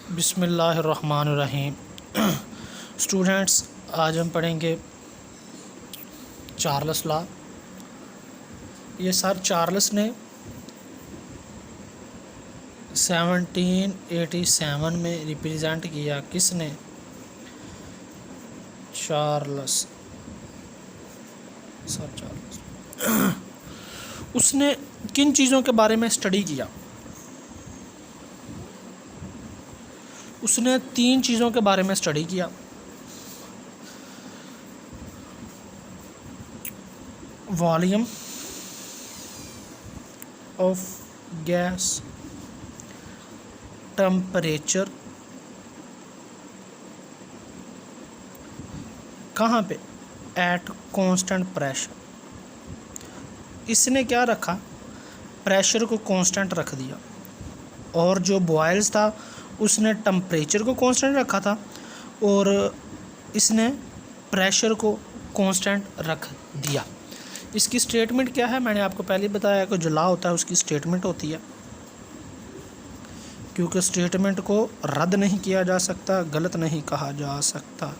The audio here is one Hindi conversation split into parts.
बिस्मिल्लाहिर्रहमानिर्रहीम। स्टूडेंट्स, आज हम पढ़ेंगे चार्ल्स लॉ। ये सर चार्ल्स ने 1787 में रिप्रेजेंट किया। किसने? Charles, sir Charles. उसने किन चीज़ों के बारे में स्टडी किया? उसने 3 चीज़ों के बारे में स्टडी किया। वॉल्यूम ऑफ गैस, टेम्परेचर, कहाँ पे? At constant pressure. इसने क्या रखा? प्रेशर को कांस्टेंट रख दिया। और जो बॉयल्स था उसने टेम्परेचर को कांस्टेंट रखा था और इसने प्रेशर को कांस्टेंट रख दिया। इसकी स्टेटमेंट क्या है? मैंने आपको पहले बताया कि जो लॉ होता है उसकी स्टेटमेंट होती है, क्योंकि स्टेटमेंट को रद्द नहीं किया जा सकता, गलत नहीं कहा जा सकता।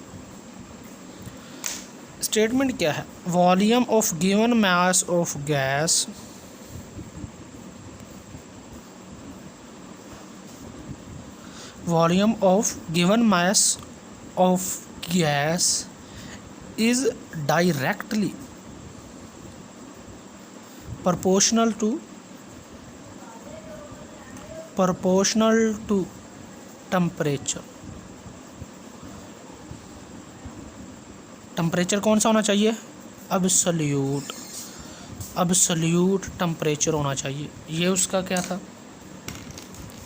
स्टेटमेंट क्या है? Volume of given mass of gas volume of given mass of gas is directly proportional to temperature। Temperature कौन सा होना चाहिए? अब्सोल्यूट टेम्परेचर होना चाहिए। ये उसका क्या था?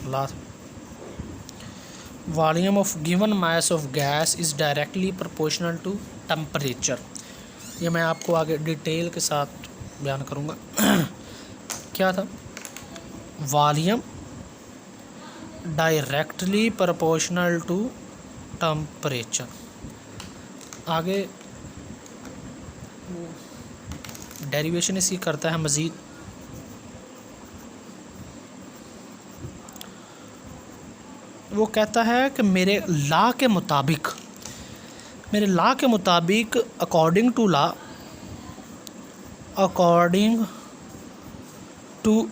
Last. Volume of given mass of gas is directly proportional to temperature. ये मैं आपको आगे डिटेल के साथ बयान करूँगा। क्या था? Volume directly proportional to temperature. आगे डेरिवेशन इसकी करता है मज़ीद। वो कहता है कि मेरे लॉ के मुताबिक अकॉर्डिंग टू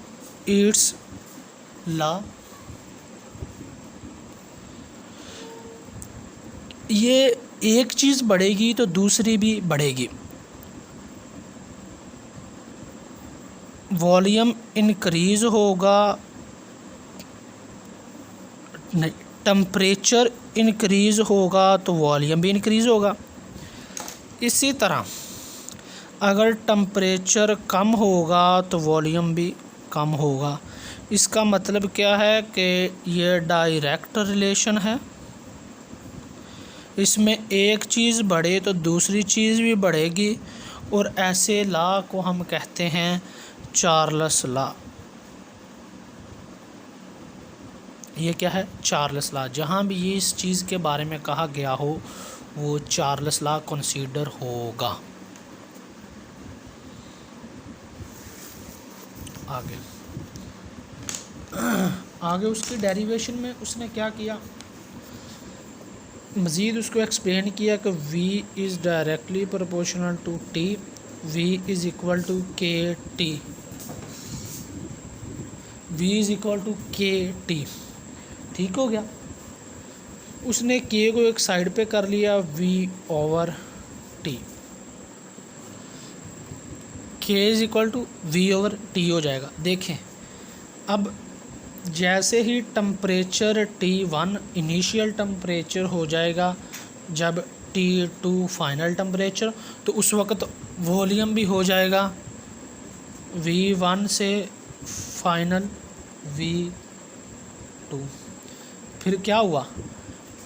इट्स लॉ, ये एक चीज़ बढ़ेगी तो दूसरी भी बढ़ेगी। वॉल्यूम इंक्रीज़ होगा, नहीं, टेम्परेचर इंक्रीज़ होगा तो वॉल्यूम भी इंक्रीज़ होगा। इसी तरह अगर टेम्परेचर कम होगा तो वॉल्यूम भी कम होगा। इसका मतलब क्या है कि ये डायरेक्ट रिलेशन है। इसमें एक चीज़ बढ़े तो दूसरी चीज़ भी बढ़ेगी, और ऐसे लॉ को हम कहते हैं चार्ल्स लॉ। ये क्या है? Charles law. जहाँ भी ये इस चीज़ के बारे में कहा गया हो वो चार्ल्स लॉ कंसीडर होगा। आगे उसकी डेरिवेशन में उसने क्या किया? मज़ीद उसको एक्सप्लेन किया कि v is directly proportional to t, v is equal to K T, v is equal to K T. ठीक हो गया। उसने k को एक साइड पे कर लिया, v over t, k is equal to v over t हो जाएगा। देखें, अब जैसे ही टेम्परेचर T1 इनिशियल टेम्परेचर हो जाएगा, जब T2 फाइनल टेम्परेचर, तो उस वक्त वॉल्यूम भी हो जाएगा V1 से फाइनल V2। फिर क्या हुआ?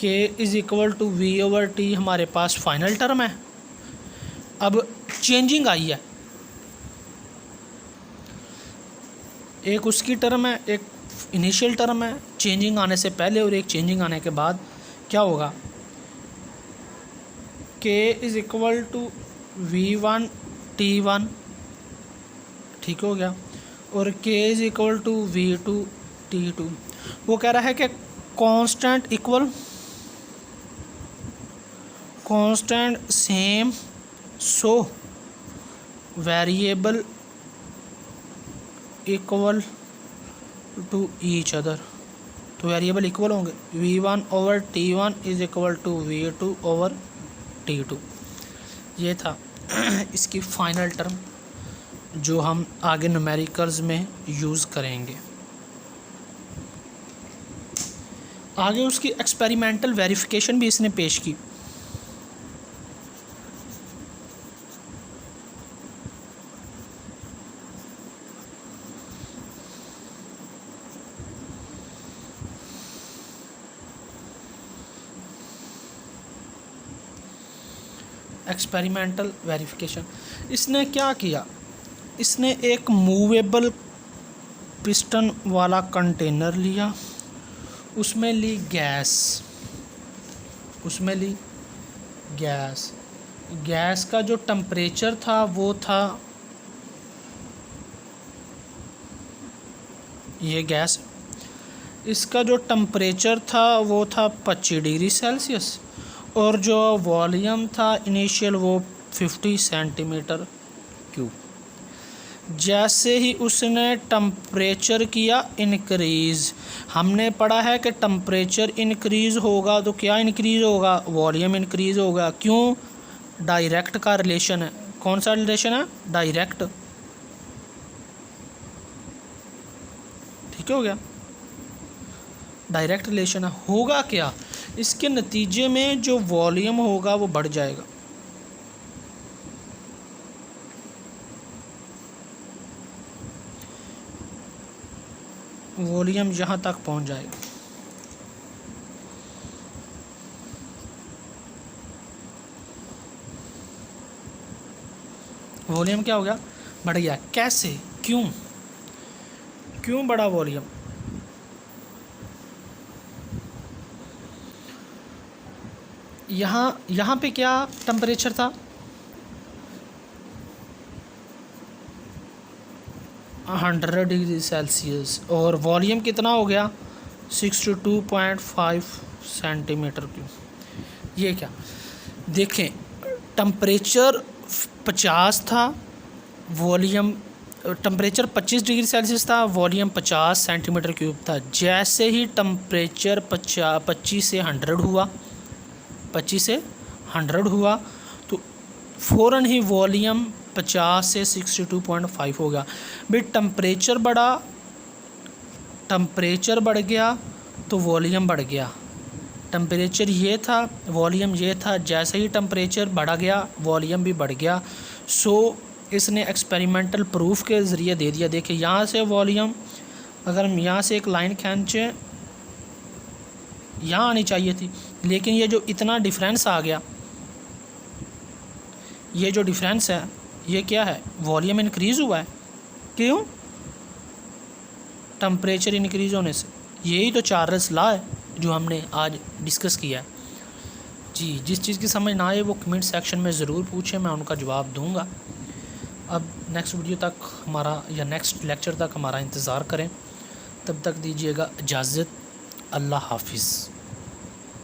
K is equal to V over T हमारे पास फाइनल टर्म है। अब चेंजिंग आई है, एक उसकी टर्म है, एक इनिशियल टर्म है। चेंजिंग आने से पहले और एक चेंजिंग आने के बाद क्या होगा? K is equal to V1 T1, ठीक हो गया, और K is equal to V2 T2। वो कह रहा है कि constant equal constant same so variable equal to each other. तो वेरिएबल इक्वल होंगे, v1 over t1 is equal to v2 over t2। ये था इसकी फाइनल टर्म जो हम आगे न्यूमेरिकल्स में यूज़ करेंगे। आगे उसकी एक्सपेरिमेंटल वेरिफिकेशन भी इसने पेश की। एक्सपेरिमेंटल वेरिफिकेशन इसने क्या किया, इसने एक मूवेबल पिस्टन वाला कंटेनर लिया, उसमें ली गैस, गैस का जो टेम्परेचर था वो था, ये गैस, इसका जो टेम्परेचर था वो था 25 डिग्री सेल्सियस और जो वॉल्यूम था इनिशियल वो 50 सेंटीमीटर क्यूब। जैसे ही उसने टेम्परेचर किया इंक्रीज़, हमने पढ़ा है कि टेम्परेचर इंक्रीज़ होगा तो क्या इंक्रीज़ होगा, वॉल्यूम इंक्रीज़ होगा। क्यों, डायरेक्ट का रिलेशन है। कौन सा रिलेशन है, डायरेक्ट। ठीक हो गया, डायरेक्ट रिलेशन है। होगा क्या, इसके नतीजे में जो वॉल्यूम होगा वो बढ़ जाएगा। वॉल्यूम यहाँ तक पहुँच जाएगा। वॉल्यूम क्या हो गया, बढ़ गया। कैसे, क्यों बढ़ा वॉल्यूम, यहाँ पे क्या टेम्परेचर था, 100 डिग्री सेल्सियस और वॉल्यूम कितना हो गया, 62.5 सेंटीमीटर क्यूब। ये क्या, देखें टेम्परेचर 50 था, वॉल्यूम टेम्परेचर 25 डिग्री सेल्सियस था, वॉल्यूम 50 सेंटीमीटर क्यूब था। जैसे ही टेम्परेचर 25 से 100 हुआ, 25 से 100 हुआ तो फ़ौरन ही वॉल्यूम 50 से 62.5 हो गया। भाई टेम्परेचर बढ़ गया तो वॉल्यूम बढ़ गया। टेम्परेचर ये था, वॉल्यूम ये था, जैसे ही टेम्परेचर बढ़ा गया वॉल्यूम भी बढ़ गया। सो इसने एक्सपेरिमेंटल प्रूफ के ज़रिए दे दिया। देखिए यहाँ से वॉल्यूम, अगर हम यहाँ से एक लाइन खींचें, यहाँ आनी चाहिए थी, लेकिन ये जो इतना डिफरेंस आ गया, ये जो डिफरेंस है ये क्या है, वॉल्यूम इंक्रीज़ हुआ है। क्यों, टेम्परेचर इंक्रीज़ होने से। यही तो चार्ल्स लॉ है जो हमने आज डिस्कस किया है। जी, जिस चीज़ की समझ ना आए वो कमेंट सेक्शन में ज़रूर पूछें, मैं उनका जवाब दूंगा। अब नेक्स्ट वीडियो तक हमारा या नेक्स्ट लेक्चर तक हमारा इंतज़ार करें। तब तक दीजिएगा इजाज़त। अल्लाह हाफिज़।